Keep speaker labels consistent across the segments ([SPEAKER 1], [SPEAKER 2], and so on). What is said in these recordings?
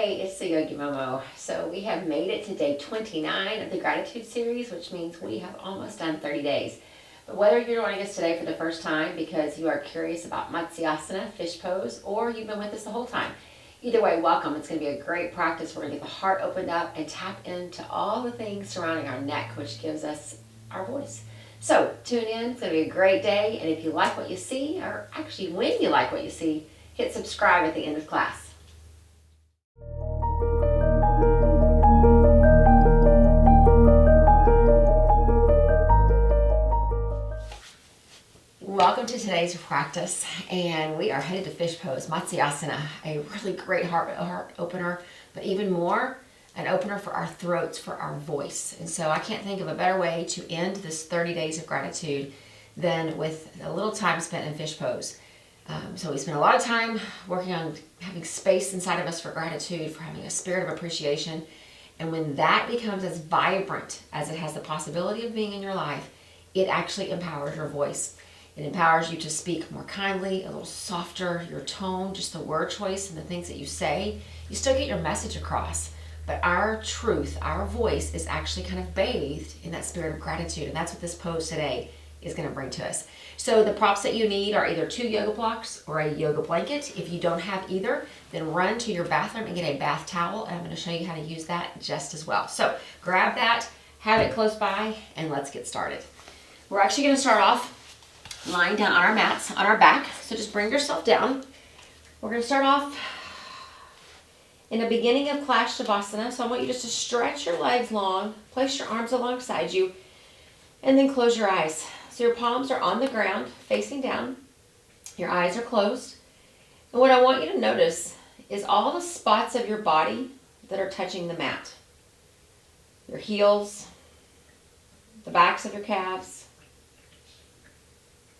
[SPEAKER 1] Hey, it's the Yogi Momo. So we have made it to day 29 of the gratitude series, which means we have almost done 30 days. But whether you're joining us today for the first time because you are curious about Matsyasana, fish pose, or you've been with us the whole time, either way, welcome. It's going to be a great practice. We're going to get the heart opened up and tap into all the things surrounding our neck, which gives us our voice. So tune in. It's going to be a great day. And if you like what you see, or actually when you like what you see, hit subscribe at the end of class. Welcome to today's practice, and we are headed to fish pose, Matsyasana, a really great heart opener, but even more, an opener for our throats, for our voice. And so I can't think of a better way to end this 30 days of gratitude than with a little time spent in fish pose. So we spend a lot of time working on having space inside of us for gratitude, for having a spirit of appreciation. And when that becomes as vibrant as it has the possibility of being in your life, it actually empowers your voice. It empowers you to speak more kindly, a little softer, your tone, just the word choice and the things that you say. You still get your message across, but our truth, our voice is actually kind of bathed in that spirit of gratitude, and that's what this pose today is going to bring to us. So the props that you need are either 2 yoga blocks or a yoga blanket. If you don't have either, then run to your bathroom and get a bath towel, and I'm going to show you how to use that just as well. So grab that, have it close by, and let's get started. We're actually going to start off lying down on our mats, on our back. So just bring yourself down. We're going to start off in the beginning of Clash Shavasana. So I want you just to stretch your legs long, place your arms alongside you, and then close your eyes. So your palms are on the ground, facing down. Your eyes are closed. And what I want you to notice is all the spots of your body that are touching the mat. Your heels, the backs of your calves,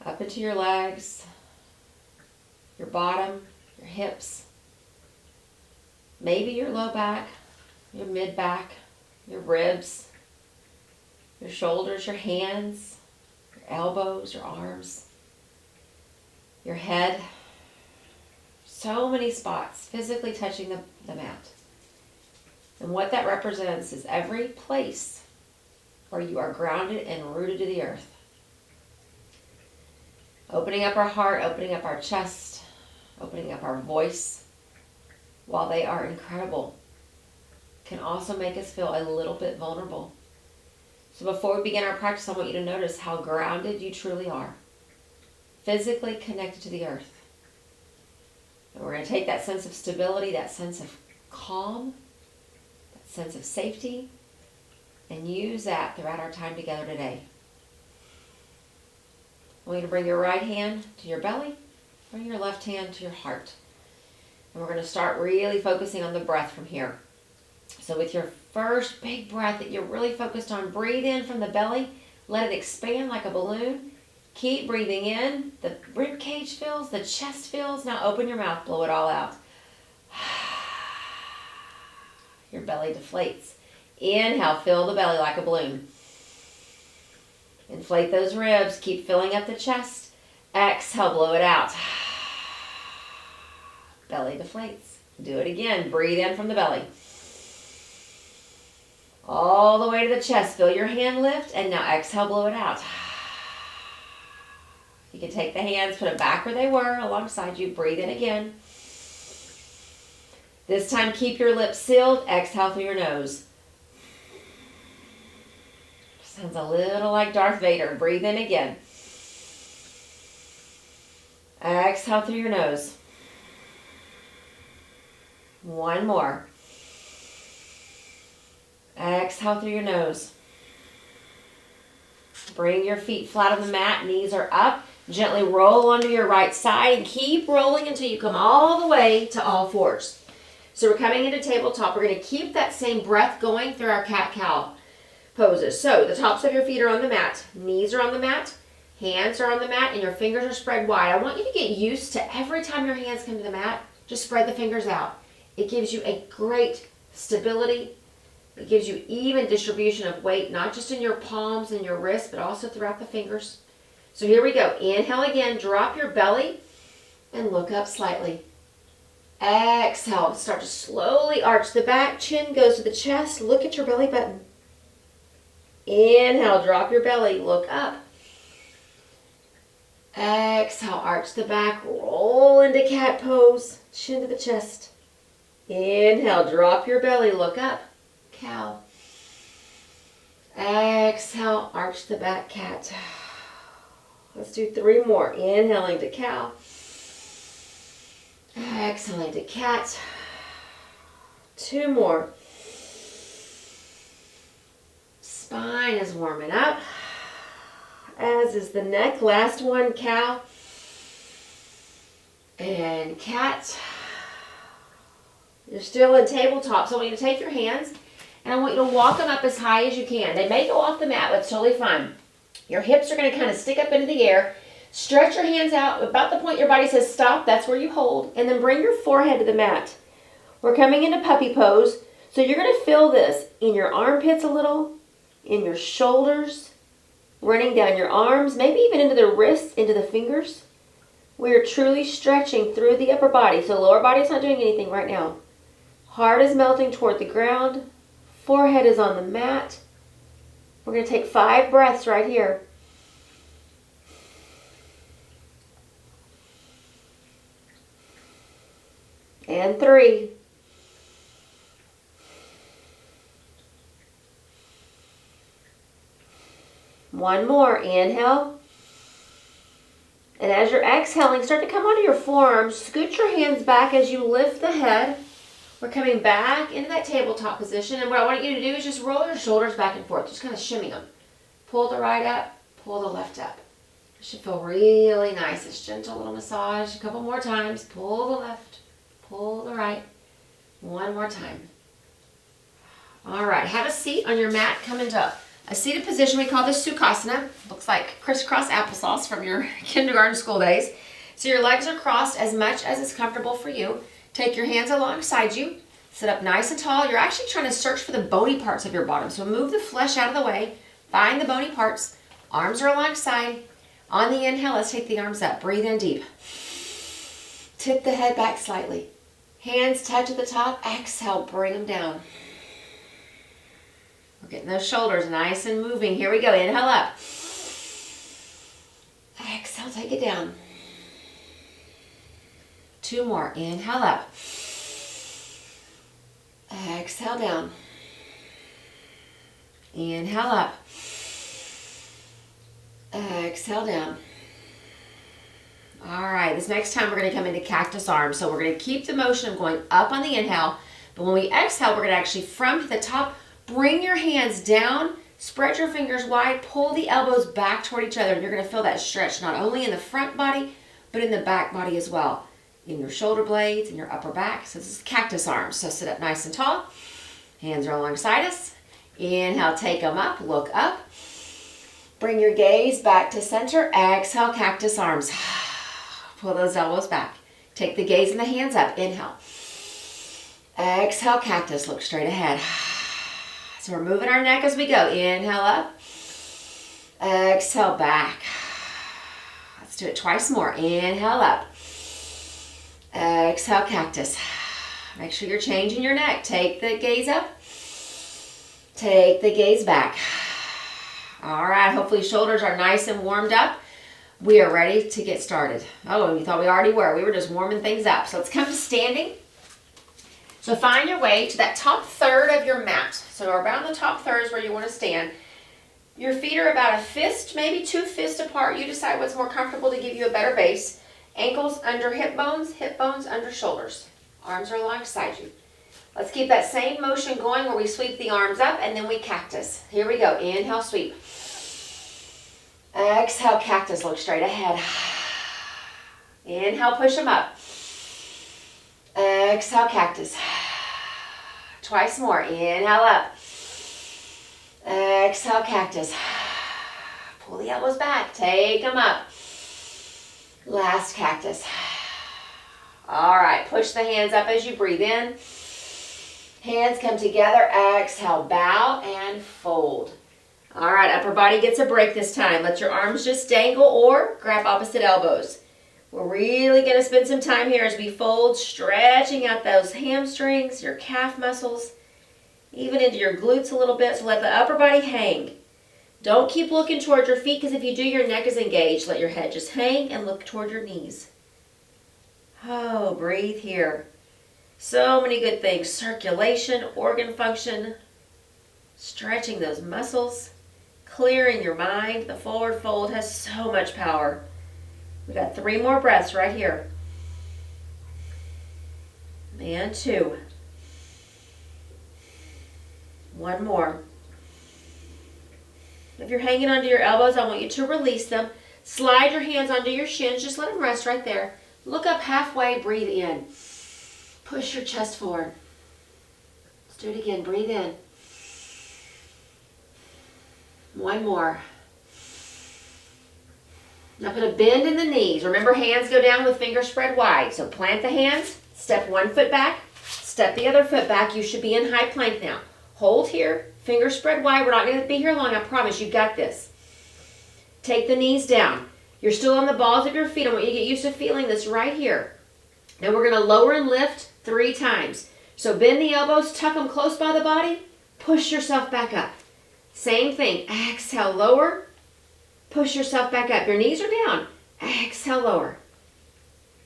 [SPEAKER 1] up into your legs, your bottom, your hips, maybe your low back, your mid back, your ribs, your shoulders, your hands, your elbows, your arms, your head. So many spots physically touching the mat. And what that represents is every place where you are grounded and rooted to the earth. Opening up our heart, opening up our chest, opening up our voice, while they are incredible, can also make us feel a little bit vulnerable. So before we begin our practice, I want you to notice how grounded you truly are, physically connected to the earth. And we're going to take that sense of stability, that sense of calm, that sense of safety, and use that throughout our time together today. I want you to bring your right hand to your belly, bring your left hand to your heart. And we're going to start really focusing on the breath from here. So with your first big breath that you're really focused on, breathe in from the belly, let it expand like a balloon. Keep breathing in, the rib cage fills, the chest fills. Now open your mouth, blow it all out. Your belly deflates. Inhale, fill the belly like a balloon. Inflate those ribs. Keep filling up the chest. Exhale, blow it out. Belly deflates. Do it again. Breathe in from the belly. All the way to the chest. Feel your hand lift. And now exhale, blow it out. You can take the hands, put them back where they were alongside you. Breathe in again. This time, keep your lips sealed. Exhale through your nose. Sounds a little like Darth Vader. Breathe in again. Exhale through your nose. One more. Exhale through your nose. Bring your feet flat on the mat. Knees are up. Gently roll onto your right side and keep rolling until you come all the way to all fours. So we're coming into tabletop. We're going to keep that same breath going through our cat-cow poses. So the tops of your feet are on the mat, knees are on the mat, hands are on the mat, and your fingers are spread wide. I want you to get used to every time your hands come to the mat, just spread the fingers out. It gives you a great stability. It gives you even distribution of weight, not just in your palms and your wrists, but also throughout the fingers. So here we go. Inhale again, drop your belly and look up slightly. Exhale, start to slowly arch the back, chin goes to the chest, look at your belly button. Inhale, drop your belly, look up. Exhale, arch the back, roll into cat pose, chin to the chest. Inhale, drop your belly, look up, cow. Exhale, arch the back, cat. Let's do 3 more. Inhaling to cow. Exhaling to cat. 2 more. Spine is warming up, as is the neck. Last one, cow and cat. You're still in tabletop, so I want you to take your hands and I want you to walk them up as high as you can. They may go off the mat, but it's totally fine. Your hips are going to kind of stick up into the air. Stretch your hands out about the point your body says stop. That's where you hold. And then bring your forehead to the mat. We're coming into puppy pose. So you're going to feel this in your armpits a little, in your shoulders, running down your arms, maybe even into the wrists, into the fingers. We are truly stretching through the upper body. So lower body's not doing anything right now. Heart is melting toward the ground. Forehead is on the mat. We're going to take 5 breaths right here. And 3. One more. Inhale. And as you're exhaling, start to come onto your forearms. Scoot your hands back as you lift the head. We're coming back into that tabletop position. And what I want you to do is just roll your shoulders back and forth. Just kind of shimmy them. Pull the right up. Pull the left up. It should feel really nice. It's gentle little massage. A couple more times. Pull the left. Pull the right. One more time. All right. Have a seat on your mat. Come into a seated position. We call this Sukhasana. Looks like crisscross applesauce from your kindergarten school days. So your legs are crossed as much as is comfortable for you. Take your hands alongside you. Sit up nice and tall. You're actually trying to search for the bony parts of your bottom. So move the flesh out of the way. Find the bony parts. Arms are alongside. On the inhale, let's take the arms up. Breathe in deep. Tip the head back slightly. Hands touch at the top. Exhale, bring them down. We're getting those shoulders nice and moving. Here we go. Inhale up. Exhale, take it down. 2 more. Inhale up. Exhale down. Inhale up. Exhale down. All right, this next time we're going to come into cactus arms. So we're going to keep the motion of going up on the inhale, but when we exhale, we're going to actually from the top, bring your hands down, spread your fingers wide, pull the elbows back toward each other, and you're going to feel that stretch not only in the front body, but in the back body as well. In your shoulder blades, in your upper back. So this is cactus arms. So sit up nice and tall. Hands are alongside us. Inhale, take them up, look up. Bring your gaze back to center. Exhale, cactus arms. Pull those elbows back. Take the gaze and the hands up. Inhale. Exhale, cactus. Look straight ahead. So we're moving our neck as we go. Inhale up. Exhale back. Let's do it twice more. Inhale up. Exhale, cactus. Make sure you're changing your neck. Take the gaze up. Take the gaze back. All right, hopefully shoulders are nice and warmed up. We are ready to get started. Oh, you thought we already were. We were just warming things up. So let's come to standing. So find your way to that top third of your mat. So around the top third is where you want to stand. Your feet are about a fist, maybe 2 fists apart. You decide what's more comfortable to give you a better base. Ankles under hip bones under shoulders. Arms are alongside you. Let's keep that same motion going where we sweep the arms up and then we cactus. Here we go. Inhale, sweep. Exhale, cactus. Look straight ahead. Inhale, push them up. Exhale, cactus. Twice more. Inhale up. Exhale, cactus. Pull the elbows back. Take them up. Last cactus. All right, push the hands up as you breathe in. Hands come together. Exhale, bow and fold. All right, upper body gets a break this time. Let your arms just dangle or grab opposite elbows. We're really going to spend some time here as we fold, stretching out those hamstrings, your calf muscles, even into your glutes a little bit. So let the upper body hang. Don't keep looking toward your feet, because if you do, your neck is engaged. Let your head just hang and look toward your knees. Oh, breathe here. So many good things. Circulation, organ function, stretching those muscles, clearing your mind. The forward fold has so much power. We got 3 more breaths right here. And 2. 1 more. If you're hanging onto your elbows, I want you to release them. Slide your hands onto your shins. Just let them rest right there. Look up halfway. Breathe in. Push your chest forward. Let's do it again. Breathe in. 1 more. Now put a bend in the knees. Remember, hands go down with fingers spread wide. So plant the hands. Step 1 foot back. Step the other foot back. You should be in high plank now. Hold here. Fingers spread wide. We're not going to be here long. I promise. You got this. Take the knees down. You're still on the balls of your feet. I want you to get used to feeling this right here. Now we're going to lower and lift 3 times. So bend the elbows. Tuck them close by the body. Push yourself back up. Same thing. Exhale, lower. Push yourself back up. Your knees are down. Exhale, lower.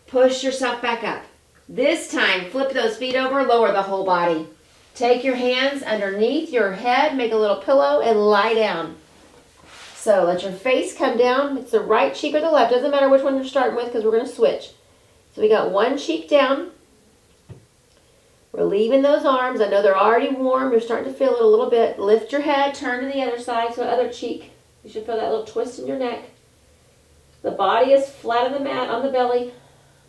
[SPEAKER 1] Push yourself back up. This time, flip those feet over, lower the whole body. Take your hands underneath your head, make a little pillow, and lie down. So let your face come down. It's the right cheek or the left. Doesn't matter which one you're starting with, because we're going to switch. So we got one cheek down. We're leaving those arms. I know they're already warm. You're starting to feel it a little bit. Lift your head, turn to the other side, so the other cheek. You should feel that little twist in your neck. The body is flat on the mat, on the belly,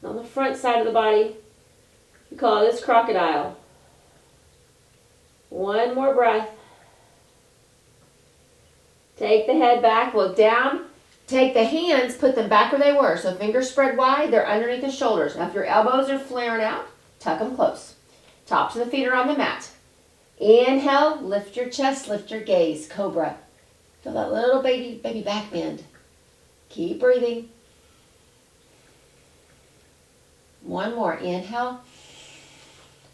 [SPEAKER 1] on the front side of the body. We call this crocodile. 1 more breath. Take the head back, look down. Take the hands, put them back where they were. So fingers spread wide, they're underneath the shoulders. Now if your elbows are flaring out, tuck them close. Tops of the feet are on the mat. Inhale, lift your chest, lift your gaze, cobra. Feel that little baby back bend. Keep breathing. 1 more. Inhale.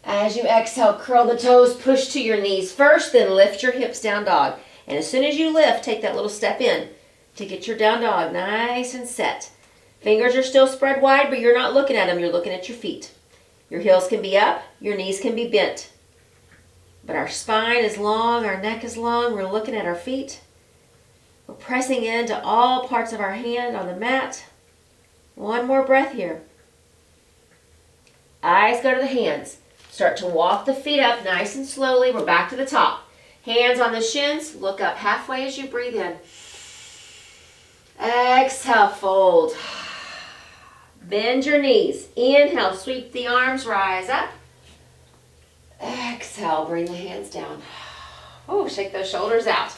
[SPEAKER 1] As you exhale, curl the toes, push to your knees first, then lift your hips, down dog. And as soon as you lift, take that little step in to get your down dog nice and set. Fingers are still spread wide, but you're not looking at them. You're looking at your feet. Your heels can be up. Your knees can be bent. But our spine is long. Our neck is long. We're looking at our feet. We're pressing into all parts of our hand on the mat. 1 more breath here. Eyes go to the hands. Start to walk the feet up nice and slowly. We're back to the top. Hands on the shins. Look up halfway as you breathe in. Exhale, fold. Bend your knees. Inhale, sweep the arms, rise up. Exhale, bring the hands down. Oh, shake those shoulders out.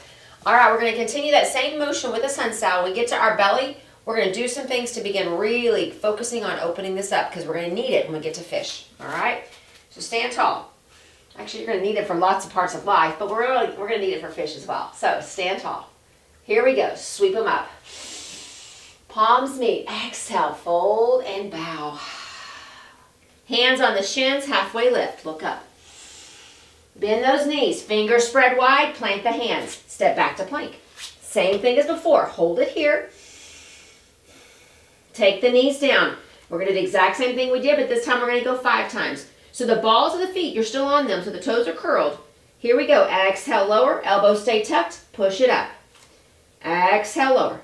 [SPEAKER 1] All right, we're going to continue that same motion with the sun style. When we get to our belly, we're going to do some things to begin really focusing on opening this up, because we're going to need it when we get to fish. All right? So stand tall. Actually, you're going to need it for lots of parts of life, but we're going to need it for fish as well. So stand tall. Here we go. Sweep them up. Palms meet. Exhale, fold and bow. Hands on the shins, halfway lift. Look up. Bend those knees. Fingers spread wide. Plant the hands. Step back to plank. Same thing as before. Hold it here. Take the knees down. We're going to do the exact same thing we did, but this time we're going to go 5 times. So the balls of the feet, you're still on them, so the toes are curled. Here we go. Exhale, lower. Elbows stay tucked. Push it up. Exhale, lower.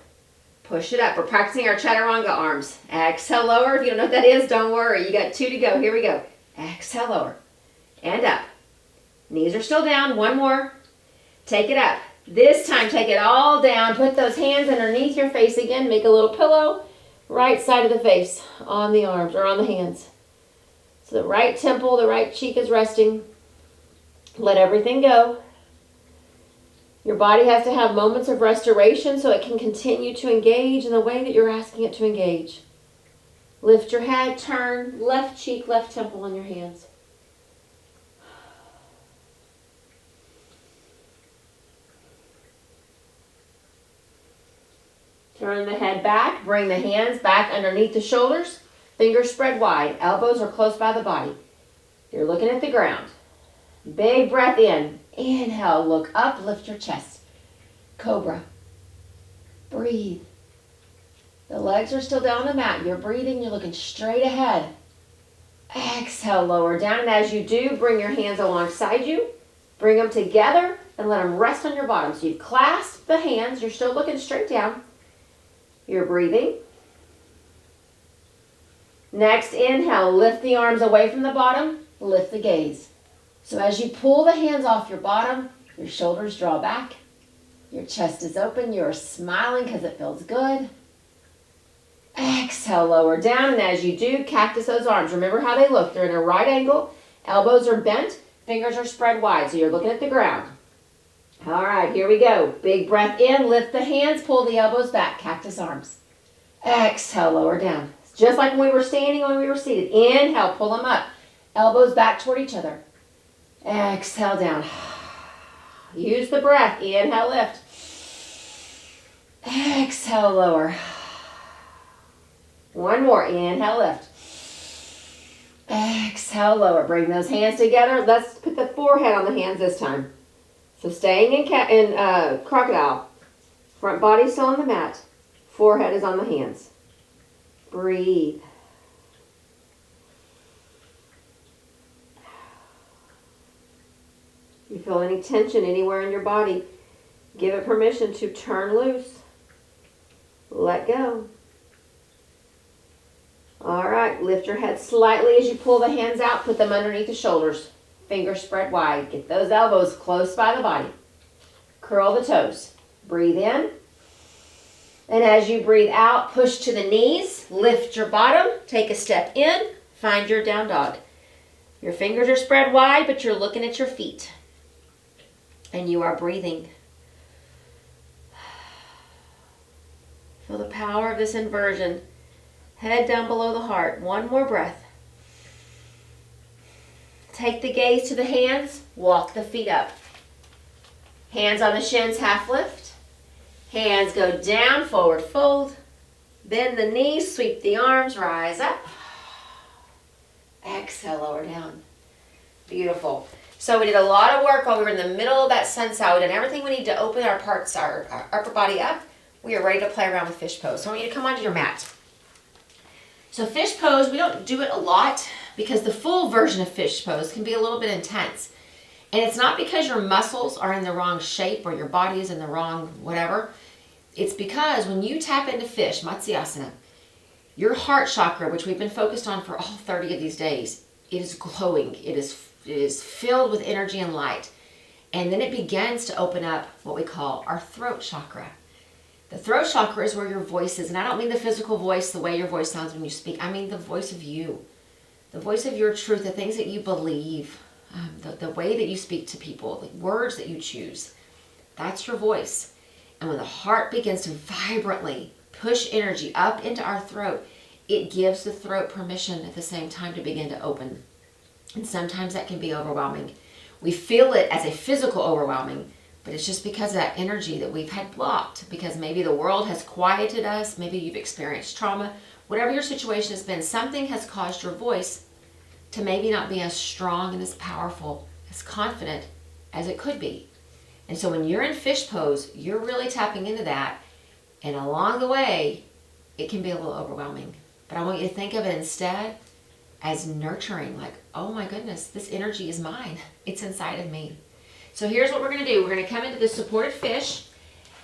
[SPEAKER 1] Push it up. We're practicing our chaturanga arms. Exhale, lower. If you don't know what that is, don't worry. You got 2 to go. Here we go. Exhale, lower. And up. Knees are still down. 1 more. Take it up. This time, take it all down. Put those hands underneath your face again. Make a little pillow. Right side of the face on the arms or on the hands. So the right temple, the right cheek is resting. Let everything go. Your body has to have moments of restoration so it can continue to engage in the way that you're asking it to engage. Lift your head, turn, left cheek, left temple on your hands. Turn the head back. Bring the hands back underneath the shoulders. Fingers spread wide. Elbows are close by the body. You're looking at the ground. Big breath in. Inhale, look up, lift your chest. Cobra. Breathe. The legs are still down on the mat. You're breathing, you're looking straight ahead. Exhale, lower down. And as you do, bring your hands alongside you. Bring them together and let them rest on your bottom. So you've clasped the hands. You're still looking straight down. You're breathing. Next, inhale, lift the arms away from the bottom. Lift the gaze. So as you pull the hands off your bottom, your shoulders draw back. Your chest is open. You're smiling because it feels good. Exhale, lower down. And as you do, cactus those arms. Remember how they look. They're in a right angle. Elbows are bent. Fingers are spread wide. So you're looking at the ground. All right, here we go. Big breath in. Lift the hands. Pull the elbows back. Cactus arms. Exhale, lower down. Just like when we were standing, when we were seated. Inhale, pull them up. Elbows back toward each other. Exhale down. Use the breath. Inhale, lift. Exhale, lower. One more. Inhale, lift. Exhale, lower. Bring those hands together. Let's put the forehead on the hands this time. So staying in crocodile. Front body still on the mat. Forehead is on the hands. Breathe. You feel any tension anywhere in your body, give it permission to turn loose. Let go. All right, lift your head slightly as you pull the hands out. Put them underneath the shoulders. Fingers spread wide. Get those elbows close by the body. Curl the toes. Breathe in. And as you breathe out, push to the knees. Lift your bottom. Take a step in. Find your down dog. Your fingers are spread wide, but you're looking at your feet. And you are breathing. Feel the power of this inversion. Head down below the heart. One more breath. Take the gaze to the hands. Walk the feet up. Hands on the shins, half lift. Hands go down, forward fold. Bend the knees, sweep the arms, rise up. Exhale, lower down. Beautiful. So we did a lot of work while we were in the middle of that sun salad and everything we need to open our parts, our upper body up. We are ready to play around with fish pose. So I want you to come onto your mat. So fish pose, we don't do it a lot because the full version of fish pose can be a little bit intense. And it's not because your muscles are in the wrong shape or your body is in the wrong whatever. It's because when you tap into fish, Matsyasana, your heart chakra, which we've been focused on for all 30 of these days, it is glowing. It is filled with energy and light. And then it begins to open up what we call our throat chakra. The throat chakra is where your voice is. And I don't mean the physical voice, the way your voice sounds when you speak. I mean the voice of you. The voice of your truth, the things that you believe, the way that you speak to people, the words that you choose. That's your voice. And when the heart begins to vibrantly push energy up into our throat, it gives the throat permission at the same time to begin to open. And sometimes that can be overwhelming. We feel it as a physical overwhelming, but it's just because of that energy that we've had blocked, because maybe the world has quieted us, maybe you've experienced trauma, whatever your situation has been, something has caused your voice to maybe not be as strong and as powerful, as confident as it could be. And so when you're in fish pose, you're really tapping into that, and along the way, it can be a little overwhelming. But I want you to think of it instead as nurturing, like, oh my goodness, this energy is mine. It's inside of me. So here's what we're going to do. We're going to come into the supported fish,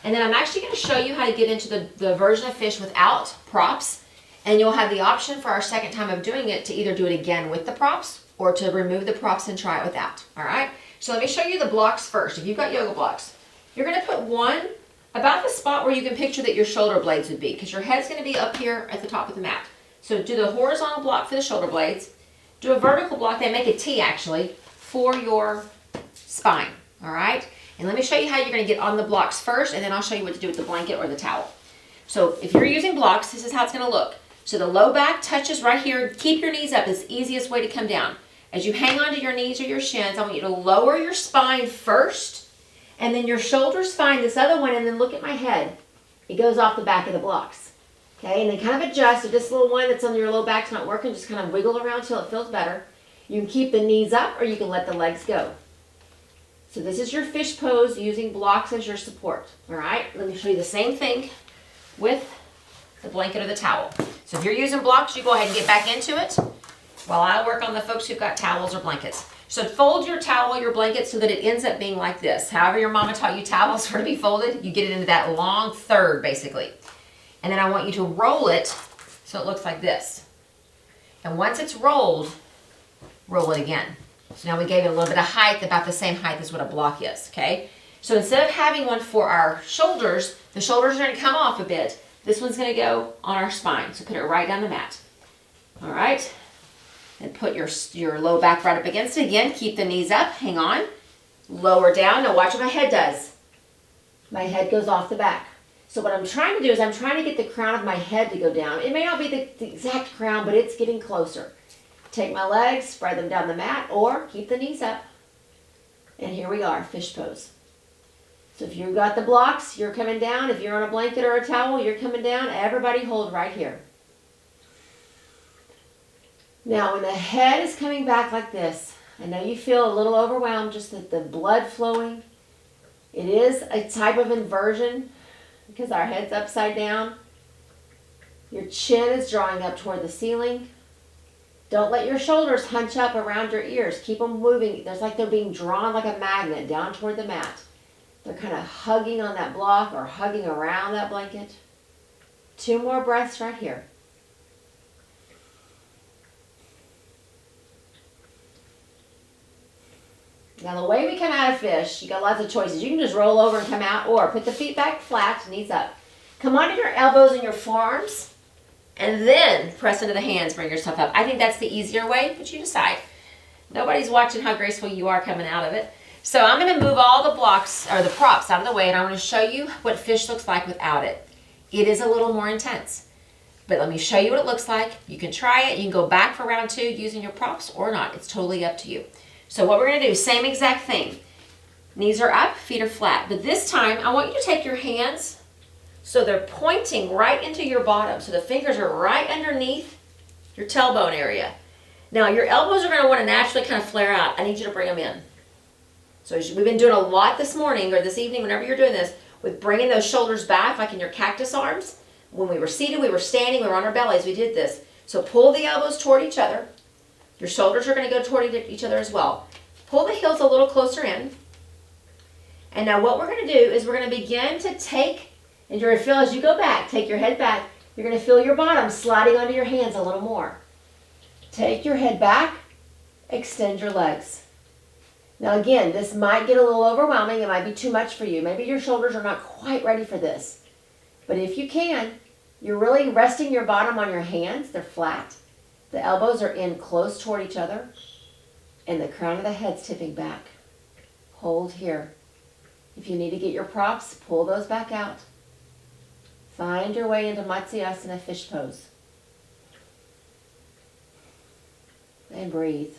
[SPEAKER 1] and then I'm actually going to show you how to get into the version of fish without props, and you'll have the option for our second time of doing it to either do it again with the props or to remove the props and try it without. All right? So let me show you the blocks first. If you've got yoga blocks, you're going to put one about the spot where you can picture that your shoulder blades would be, because your head's going to be up here at the top of the mat. So do the horizontal block for the shoulder blades. Do a vertical block. They make a T, actually, for your spine. All right? And let me show you how you're going to get on the blocks first, and then I'll show you what to do with the blanket or the towel. So if you're using blocks, this is how it's going to look. So the low back touches right here. Keep your knees up. It's the easiest way to come down. As you hang onto your knees or your shins, I want you to lower your spine first, and then your shoulders find this other one, and then look at my head. it goes off the back of the blocks. Okay, and then kind of adjust. If this little one that's on your low back's not working, just kind of wiggle around till it feels better. You can keep the knees up or you can let the legs go. So this is your fish pose using blocks as your support. All right, let me show you the same thing with the blanket or the towel. So if you're using blocks, you go ahead and get back into it while I work on the folks who've got towels or blankets. So fold your towel or your blanket so that it ends up being like this. However your mama taught you towels were to be folded, you get it into that long third basically. And then I want you to roll it so it looks like this. And once it's rolled, roll it again. So now we gave it a little bit of height, about the same height as what a block is, okay? So instead of having one for our shoulders, the shoulders are going to come off a bit. This one's going to go on our spine. So put it right down the mat. All right. And put your low back right up against it. Again, keep the knees up. Hang on. Lower down. Now watch what my head does. My head goes off the back. So what I'm trying to do is I'm trying to get the crown of my head to go down. It may not be the exact crown, but it's getting closer. Take my legs, spread them down the mat, or keep the knees up. And here we are, fish pose. So if you've got the blocks, you're coming down. If you're on a blanket or a towel, you're coming down. Everybody hold right here. Now when the head is coming back like this, I know you feel a little overwhelmed, just that the blood flowing. It is a type of inversion because our head's upside down. Your chin is drawing up toward the ceiling. Don't let your shoulders hunch up around your ears. Keep them moving. There's like they're being drawn like a magnet down toward the mat. They're kind of hugging on that block or hugging around that blanket. 2 more breaths right here. Now the way we come out of fish, you got lots of choices. You can just roll over and come out, or put the feet back flat, knees up. Come onto your elbows and your forearms. And then press into the hands, bring yourself up. I think that's the easier way, but you decide. Nobody's watching how graceful you are coming out of it. So I'm going to move all the blocks, or the props, out of the way, and I'm going to show you what fish looks like without it. It is a little more intense. But let me show you what it looks like. You can try it. You can go back for round 2 using your props or not. It's totally up to you. So what we're going to do, same exact thing. Knees are up, feet are flat. But this time, I want you to take your hands so they're pointing right into your bottom. So the fingers are right underneath your tailbone area. Now your elbows are going to want to naturally kind of flare out. I need you to bring them in. So we've been doing a lot this morning or this evening, whenever you're doing this, with bringing those shoulders back like in your cactus arms. When we were seated, we were standing, we were on our bellies, we did this. So pull the elbows toward each other. Your shoulders are going to go toward each other as well. Pull the heels a little closer in. And now what we're going to do is we're going to begin to take, and you're going to feel as you go back, take your head back, you're going to feel your bottom sliding onto your hands a little more. Take your head back, extend your legs. Now again, this might get a little overwhelming, it might be too much for you. Maybe your shoulders are not quite ready for this. But if you can, you're really resting your bottom on your hands, they're flat. The elbows are in close toward each other, and the crown of the head's tipping back. Hold here. If you need to get your props, pull those back out. Find your way into Matsyasana fish pose. And breathe.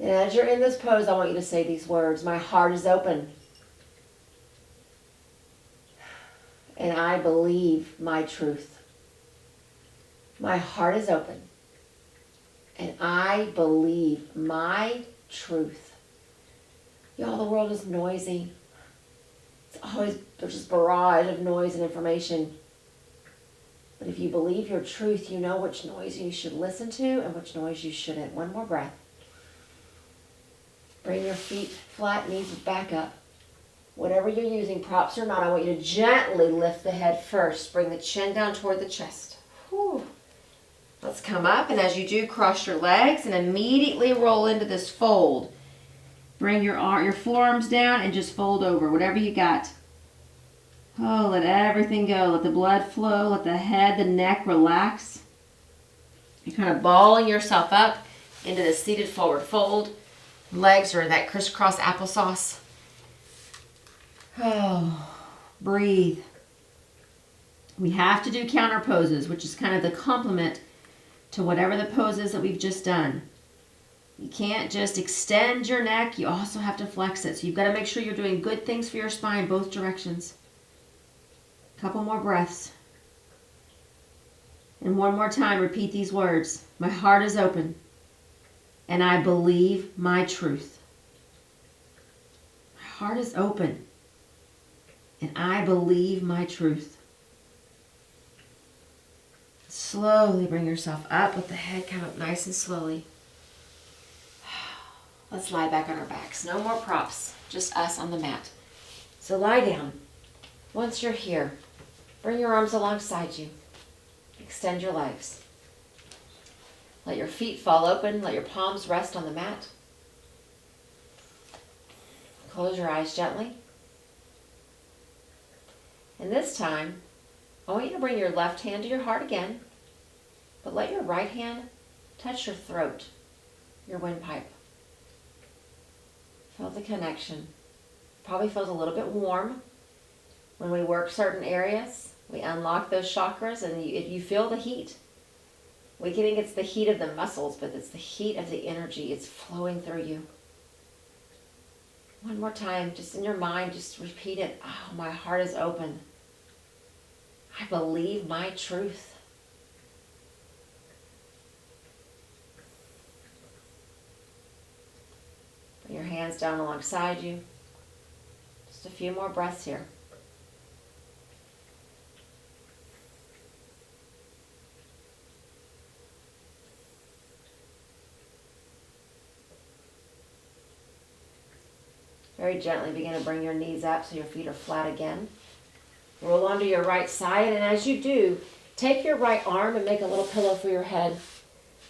[SPEAKER 1] And as you're in this pose, I want you to say these words. My heart is open. And I believe my truth. My heart is open. And I believe my truth. Y'all, the world is noisy. There's this barrage of noise and information. But if you believe your truth, you know which noise you should listen to and which noise you shouldn't. One more breath. Bring your feet flat, knees back up. Whatever you're using, props or not, I want you to gently lift the head first. Bring the chin down toward the chest. Whew. Let's come up, and as you do, cross your legs and immediately roll into this fold. Bring your forearms down and just fold over, whatever you got. Oh, let everything go. Let the blood flow. Let the head, the neck relax. You're kind of balling yourself up into the seated forward fold. Legs are that crisscross applesauce. Oh, breathe. We have to do counter poses, which is kind of the complement to whatever the pose is that we've just done. You can't just extend your neck. You also have to flex it. So you've got to make sure you're doing good things for your spine, both directions.
[SPEAKER 2] Couple more breaths. And one more time, repeat these words. My heart is open, and I believe my truth. My heart is open, and I believe my truth. Slowly bring yourself up. Let the head come up nice and slowly. Let's lie back on our backs. No more props, just us on the mat. So lie down. Once you're here, bring your arms alongside you. Extend your legs. Let your feet fall open. Let your palms rest on the mat. Close your eyes gently. And this time, I want you to bring your left hand to your heart again, but let your right hand touch your throat, your windpipe. Feel the connection. Probably feels a little bit warm. When we work certain areas, we unlock those chakras and you feel the heat. We think it's the heat of the muscles, but it's the heat of the energy. It's flowing through you. One more time, just in your mind, just repeat it. Oh, my heart is open. I believe my truth. Put your hands down alongside you. Just a few more breaths here. Very gently begin to bring your knees up so your feet are flat again. Roll onto your right side, and as you do, take your right arm and make a little pillow for your head.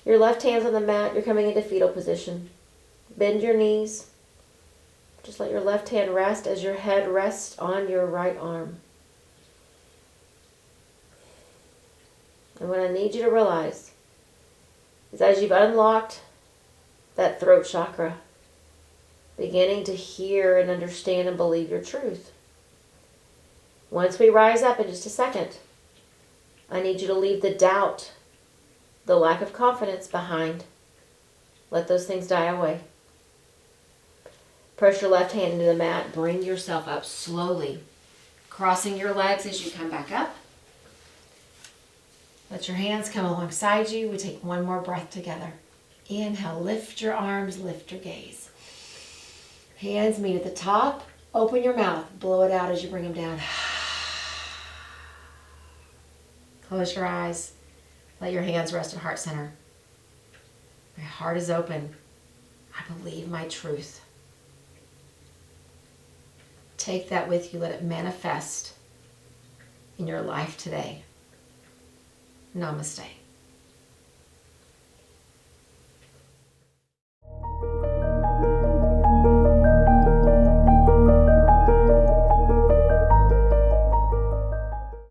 [SPEAKER 2] Your left hand's on the mat. You're coming into fetal position. Bend your knees. Just let your left hand rest as your head rests on your right arm. And what I need you to realize is as you've unlocked that throat chakra, beginning to hear and understand and believe your truth. Once we rise up in just a second, I need you to leave the doubt, the lack of confidence behind. Let those things die away. Press your left hand into the mat. Bring yourself up slowly, crossing your legs as you come back up. Let your hands come alongside you. We take one more breath together. Inhale, lift your arms, lift your gaze. Hands meet at the top. Open your mouth. Blow it out as you bring them down. Close your eyes. Let your hands rest at heart center. My heart is open. I believe my truth. Take that with you. Let it manifest in your life today. Namaste.